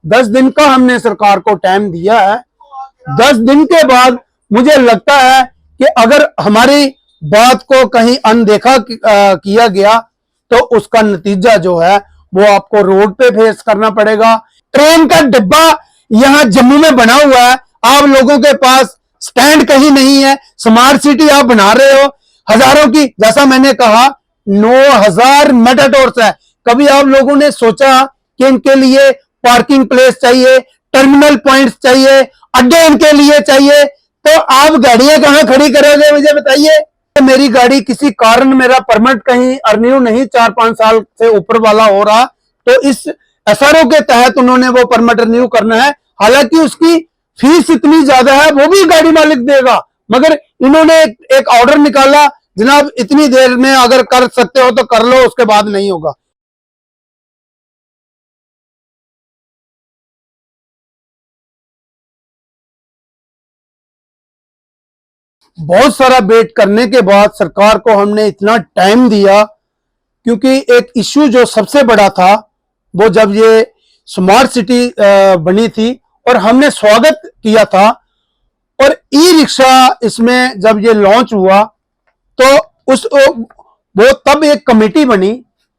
10 दिन का हमने सरकार को टाइम दिया है। 10 दिन के बाद मुझे लगता है कि अगर हमारी बात को कहीं अनदेखा किया गया तो उसका नतीजा जो है वो आपको रोड पे फेस करना पड़ेगा। ट्रेन का डिब्बा यहां जम्मू में बना हुआ है, आप लोगों के पास स्टैंड कहीं नहीं है। स्मार्ट सिटी आप बना रहे हो, हजारों की, जैसा मैंने कहा 9000 मेटाडोर्स है। कभी आप लोगों ने सोचा कि इनके लिए पार्किंग प्लेस चाहिए, टर्मिनल पॉइंट्स चाहिए, अड्डे इनके लिए चाहिए? तो आप गाड़ियां कहां खड़ी करोगे मुझे बताइए। तो मेरी गाड़ी किसी कारण मेरा परमिट कहीं रिन्यू नहीं 4-5 साल से ऊपर वाला हो रहा, तो इस एसआरओ के तहत उन्होंने वो परमिट रिन्यू करना है। हालांकि उसकी फीस इतनी ज्यादा है, वो भी गाड़ी मालिक देगा, मगर इन्होंने एक ऑर्डर निकाला, जनाब इतनी देर में अगर कर सकते हो तो कर लो, उसके बाद नहीं होगा। बहुत सारा वेट करने के बाद सरकार को हमने इतना टाइम दिया, क्योंकि एक इश्यू जो सबसे बड़ा था वो जब ये स्मार्ट सिटी बनी थी और हमने स्वागत किया था, और ई रिक्शा इसमें जब ये लॉन्च हुआ तो वो तब एक कमेटी बनी,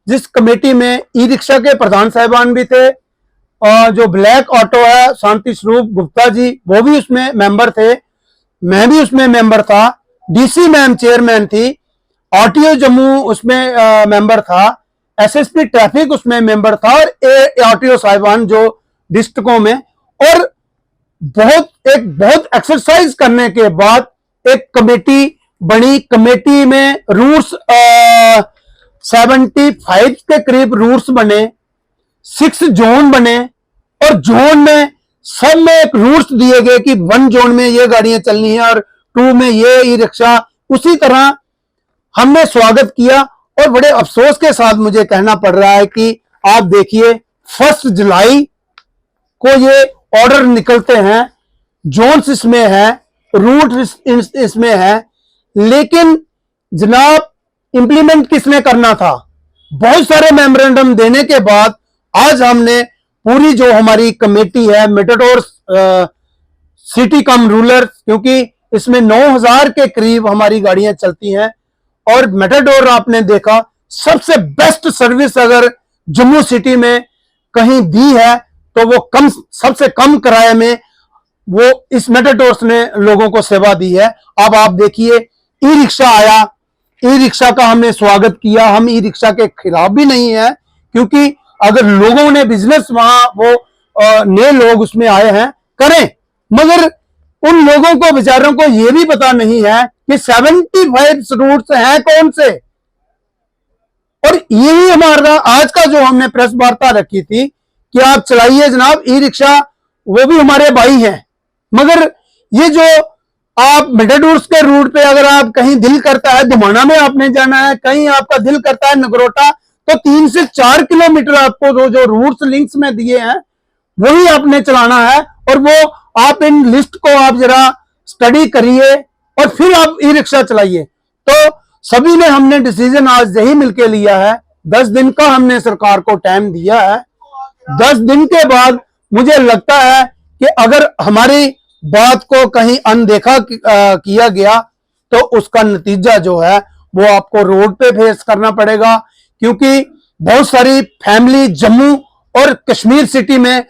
जिस कमेटी में ई रिक्शा के प्रधान साहिबान भी थे, और जो ब्लैक ऑटो है शांति स्वरूप गुप्ता जी वो भी उसमें मेंबर थे, मैं भी उसमें मेंबर था, डीसी मैम चेयरमैन थी, आरटीओ जम्मू उसमें मेंबर था, एसएसपी ट्रैफिक उसमें मेंबर था, और आरटीओ साहिबान जो डिस्ट्रिक्टों में। और बहुत एक्सरसाइज करने के बाद एक कमेटी बनी। कमेटी में रूट्स 75 के करीब रूट्स बने, 6 जोन बने, और जोन में सब में एक रूट्स दिए गए कि 1 जोन में ये गाड़ियां चलनी है और 2 में ये ई रिक्शा। उसी तरह हमने स्वागत किया, और बड़े अफसोस के साथ मुझे कहना पड़ रहा है कि आप देखिए 1 जुलाई को ये ऑर्डर निकलते हैं, जोन्स इसमें है, रूट इसमें है, लेकिन जनाब इंप्लीमेंट किसने करना था? बहुत सारे मेमोरेंडम देने के बाद आज हमने पूरी जो हमारी कमेटी है मेटाडोर सिटी कम रूलर, क्योंकि इसमें 9000 के करीब हमारी गाड़ियां चलती हैं, और मेटाडोर आपने देखा सबसे बेस्ट सर्विस अगर जम्मू सिटी में कहीं दी है तो वो सबसे कम किराए में वो इस मेटाडोर्स ने लोगों को सेवा दी है। अब आप देखिए ई रिक्शा आया, ई रिक्शा का हमने स्वागत किया। हम ई रिक्शा के खिलाफ भी नहीं है, क्योंकि अगर लोगों ने बिजनेस वहां वो नए लोग उसमें आए हैं करें, मगर उन लोगों को बेचारों को यह भी पता नहीं है कि 75 रूट्स हैं कौन से। और यही हमारा आज का जो हमने प्रेस वार्ता रखी थी कि आप चलाइए जनाब ई रिक्शा, वो भी हमारे भाई हैं, मगर ये जो आप मेटाडोर्स के रूट पे अगर आप कहीं दिल करता है धुमाना में आपने जाना है, कहीं आपका दिल करता है नगरोटा, तो 3 से 4 किलोमीटर आपको जो रूट्स लिंक्स में दिए हैं वही आपने चलाना है। और वो आप इन लिस्ट को आप जरा स्टडी करिए और फिर आप ई रिक्शा चलाइए। तो सभी ने हमने डिसीजन आज यही मिलकर लिया है। 10 दिन का हमने सरकार को टाइम दिया है। 10 दिन के बाद मुझे लगता है कि अगर हमारी बात को कहीं अनदेखा किया गया तो उसका नतीजा जो है वो आपको रोड पे फेस करना पड़ेगा, क्योंकि बहुत सारी फैमिली जम्मू और कश्मीर सिटी में,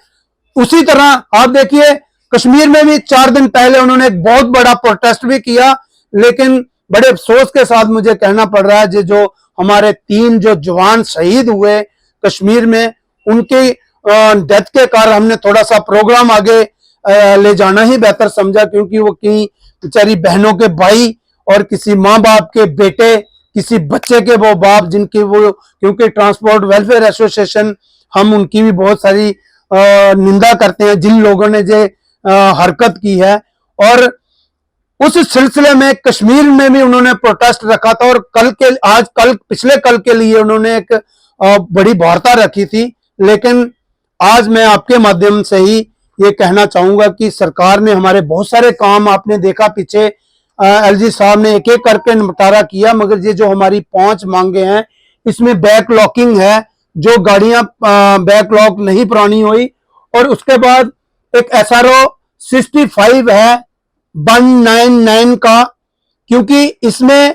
उसी तरह आप देखिए कश्मीर में भी 4 दिन पहले उन्होंने एक बहुत बड़ा प्रोटेस्ट भी किया, लेकिन बड़े अफसोस के साथ मुझे कहना पड़ रहा है जो हमारे 3 जो जवान शहीद हुए कश्मीर में, उनकी डेथ के कारण हमने थोड़ा सा प्रोग्राम आगे ले जाना ही बेहतर समझा, क्योंकि वो कई बेचारी बहनों के भाई और किसी माँ बाप के बेटे, किसी बच्चे के वो बाप, जिनकी वो, क्योंकि ट्रांसपोर्ट वेलफेयर एसोसिएशन हम उनकी भी बहुत सारी निंदा करते हैं जिन लोगों ने जो हरकत की है। और उस सिलसिले में कश्मीर में भी उन्होंने प्रोटेस्ट रखा था, और पिछले कल के लिए उन्होंने एक बड़ी वार्ता रखी थी। लेकिन आज मैं आपके माध्यम से ही ये कहना चाहूंगा कि सरकार ने हमारे बहुत सारे काम, आपने देखा पीछे एलजी साहब ने एक एक करके निपटारा किया, मगर ये जो हमारी 5 मांगे हैं इसमें बैकलॉकिंग है, जो गाड़ियां बैकलॉक नहीं पुरानी हुई और उसके बाद एक SRO 65 है 199 का, क्योंकि इसमें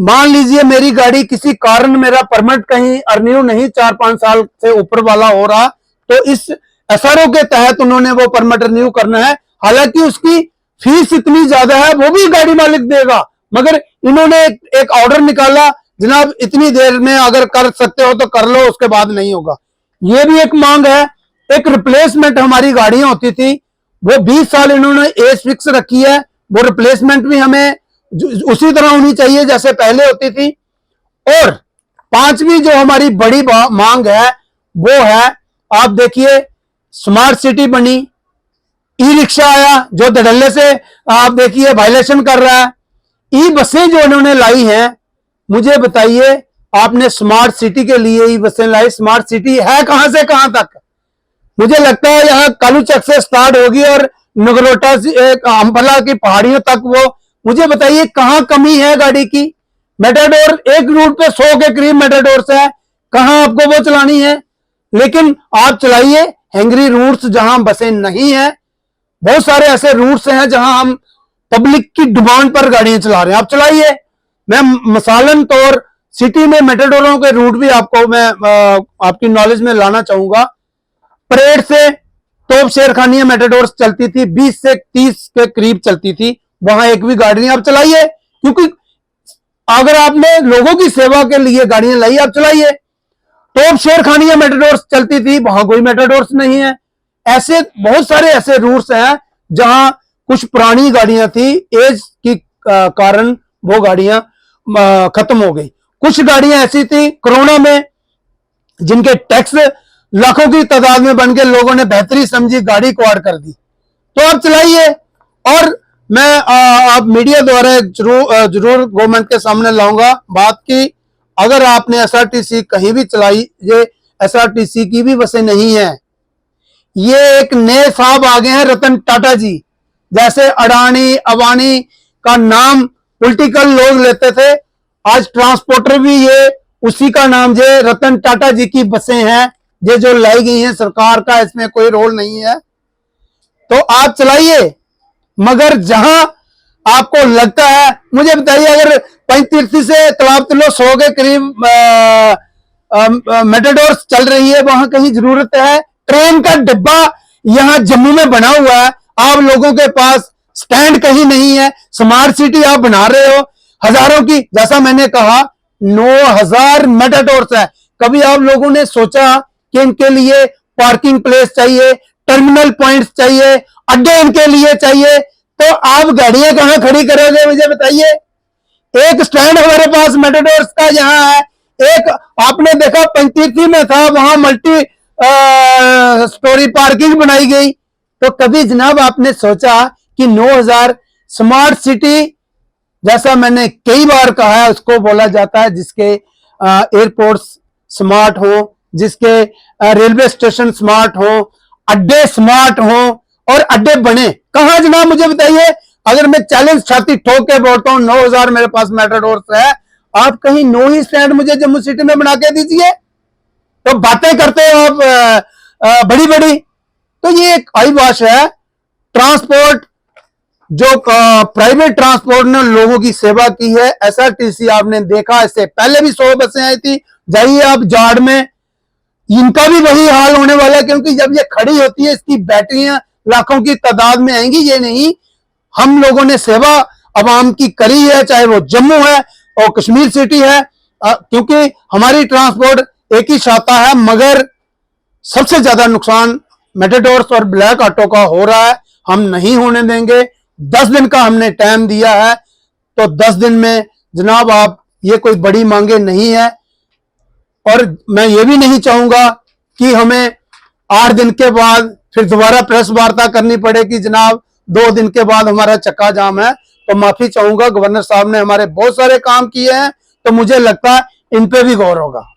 मान लीजिए मेरी गाड़ी किसी कारण मेरा परमिट कहीं रिन्यू नहीं 4-5 साल से ऊपर वाला हो रहा, तो इस SRO के तहत उन्होंने वो परमिट रिन्यू करना है। हालांकि उसकी फीस इतनी ज्यादा है, वो भी गाड़ी मालिक देगा, मगर इन्होंने एक ऑर्डर निकाला, जनाब इतनी देर में अगर कर सकते हो तो कर लो, उसके बाद नहीं होगा। ये भी एक मांग है। एक रिप्लेसमेंट हमारी गाड़ियां होती थी, वो 20 साल इन्होंने एज फिक्स रखी है, वो रिप्लेसमेंट भी हमें उसी तरह होनी चाहिए जैसे पहले होती थी। और पांचवी जो हमारी बड़ी मांग है वो है, आप देखिए स्मार्ट सिटी बनी, ई रिक्शा आया जो धड़ल्ले से आप देखिए वायलेशन कर रहा है, ई बसें जो इन्होंने लाई हैं, मुझे बताइए आपने स्मार्ट सिटी के लिए ई बसें लाई, स्मार्ट सिटी है कहां से कहां तक? मुझे लगता है यहाँ कालूचक से स्टार्ट होगी और नगरोटा से अंबला की पहाड़ियों तक, वो मुझे बताइए कहां कमी है गाड़ी की? मेटाडोर एक रूट पे 100 के करीब मेटाडोर्स है, कहां आपको वो चलानी है? लेकिन आप चलाइए हैंगरी रूट्स जहां बसें नहीं है, बहुत सारे ऐसे रूट्स हैं जहां हम पब्लिक की डिमांड पर गाड़ियां चला रहे हैं, आप चलाइए। मैं मसालन तौर सिटी में मेटाडोरों के रूट भी आपको मैं आपकी नॉलेज में लाना चाहूंगा। परेड से तोप शेरखानिया मेटाडोर चलती थी, 20 से 30 के करीब चलती थी, वहां एक भी गाड़ी नहीं, आप चलाइए, क्योंकि अगर आपने लोगों की सेवा के लिए गाड़ियां लाई, आप चलाइए। तोप शेरखानिया मेटाडोर चलती थी, वहां कोई मेटाडोर्स नहीं है। ऐसे बहुत सारे ऐसे रूट्स हैं जहां कुछ पुरानी गाड़ियां थी, एज की कारण वो गाड़ियां खत्म हो गई। कुछ गाड़ियां ऐसी थी कोरोना में जिनके टैक्स लाखों की तादाद में बन के लोगों ने बेहतरी समझी, गाड़ी क्वाड कर दी, तो आप चलाइए। और मैं आप मीडिया द्वारा जरूर गवर्नमेंट के सामने लाऊंगा बात की, अगर आपने SRTC कहीं भी चलाई, ये SRTC की भी बसें नहीं है, ये एक नए साहब आ गए हैं रतन टाटा जी, जैसे अडानी अबानी का नाम पॉलिटिकल लोग लेते थे, आज ट्रांसपोर्टर भी ये उसी का नाम, जे रतन टाटा जी की बसें हैं, ये जो लाई गई हैं, सरकार का इसमें कोई रोल नहीं है, तो आप चलाइए। मगर जहां आपको लगता है, मुझे बताइए अगर पंचतीर्थी से तालाब तिलो 100 के करीब मेटाडोर्स चल रही है, वहां कहीं जरूरत है? ट्रेन का डिब्बा यहां जम्मू में बना हुआ है, आप लोगों के पास स्टैंड कहीं नहीं है, स्मार्ट सिटी आप बना रहे हो, हजारों की, जैसा मैंने कहा 9000 मेटाडोर्स है। कभी आप लोगों ने सोचा कि इनके लिए पार्किंग प्लेस चाहिए, टर्मिनल पॉइंट्स चाहिए, अड्डे इनके लिए चाहिए, तो आप गाड़ियां कहां खड़ी करोगे मुझे बताइए? एक स्टैंड हमारे पास मेटाडोर्स का यहाँ है, एक आपने देखा पंचतीर्थी में था, वहां मल्टी स्टोरी पार्किंग बनाई गई। तो कभी जनाब आपने सोचा कि 9000 स्मार्ट सिटी, जैसा मैंने कई बार कहा है, उसको बोला जाता है जिसके एयरपोर्ट्स स्मार्ट हो, जिसके रेलवे स्टेशन स्मार्ट हो, अड्डे स्मार्ट हो, और अड्डे बने कहां जनाब मुझे बताइए? अगर मैं चैलेंज छाती ठोक के बोलता हूं 9000 मेरे पास मेटाडोर्स है, आप कहीं 9 ही स्टैंड मुझे जम्मू सिटी में बना के दीजिए। तो बातें करते हो आप बड़ी बड़ी, तो ये एक आईवाश है। ट्रांसपोर्ट जो प्राइवेट ट्रांसपोर्ट ने लोगों की सेवा की है, SRTC आपने देखा, इससे पहले भी 100 बसें आई थी, जाइए आप जाड़ में, इनका भी वही हाल होने वाला है, क्योंकि जब ये खड़ी होती है इसकी बैटरियां लाखों की तादाद में आएंगी। ये नहीं, हम लोगों ने सेवा अवाम की करी है, चाहे वो जम्मू है और कश्मीर सिटी है, क्योंकि हमारी ट्रांसपोर्ट एक ही छाता है, मगर सबसे ज्यादा नुकसान मेटाडोर्स और ब्लैक ऑटो का हो रहा है, हम नहीं होने देंगे। 10 दिन का हमने टाइम दिया है, तो 10 दिन में जनाब आप, ये कोई बड़ी मांगे नहीं है, और मैं ये भी नहीं चाहूंगा कि हमें 8 दिन के बाद फिर दोबारा प्रेस वार्ता करनी पड़े कि जनाब 2 दिन के बाद हमारा चक्का जाम है। तो माफी चाहूंगा, गवर्नर साहब ने हमारे बहुत सारे काम किए हैं, तो मुझे लगता है इन पे भी गौर होगा।